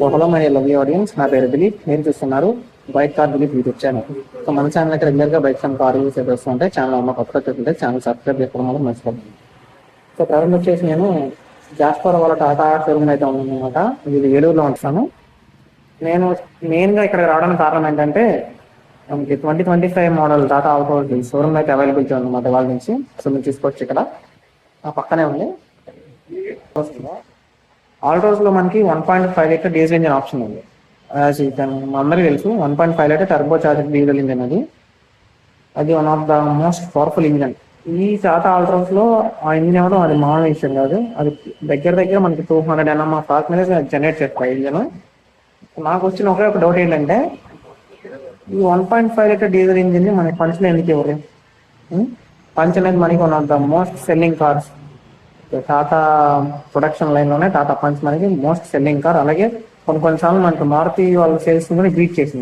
So hello my lovely audience, నా పేరు దిలీప్. మీరు చూస్తున్నారు bike car Dilip YouTube channel. So మన ఛానల్ అయితే రెగ్యులర్ గా బైక్స్ అండ్ కార్ రివ్యూస్ అయితే వస్తుంటాయి. ఛానల్ ఉన్న కొత్త వచ్చేసింటే ఛానల్ సబ్స్క్రైబ్ చేసుకోవడం వల్ల మర్చిపోతుంది. సో ప్రజెంట్ వచ్చేసి నేను జాస్పర్ వాళ్ళ టాటా షోరూమ్ అయితే ఉందన్నమాట. ఇది ఏలూరులో ఉంటాను. నేను మెయిన్ గా ఇక్కడ రావడానికి కారణం ఏంటంటే మనకి 2025 మోడల్ టాటా ఆల్టోస్ షోరూమ్ అయితే అవైలబిలిటీ ఉందన్నమాట వాళ్ళ నుంచి. సో మీరు తీసుకోవచ్చు. ఇక్కడ ఆ పక్కనే ఉంది. ఆల్టోస్ లో మనకి 1.5 లీటర్ డీజిల్ ఇంజిన్ ఆప్షన్ ఉంది. అందరికీ తెలుసు 1.5 litre turbo charger diesel engine అది one of the most powerful engine. ఈ టాటా ఆల్టోస్ లో ఆ ఇంజిన్ ఇవ్వడం అది మామూలు విషయం కాదు. అది దగ్గర మనకి 200 NM టార్క్ మీద జనరేట్ చేస్తాయి ఇంజిన్. నాకు వచ్చిన ఒకే ఒక డౌట్ ఏంటంటే ఈ 1.5 లీటర్ డీజిల్ ఇంజిన్ ని మనకి పంచ్లో ఎందుకు ఇవ్వరు? పంచ్ అనేది మనకి one of the most selling cars. Tata production line లోనే టాటా పంచ్ మనకి మోస్ట్ సెల్లింగ్ కార్. అలాగే కొన్నిసార్లు మనకి మారుతి వాళ్ళ సేల్స్ కూడా బీట్ చేసింది.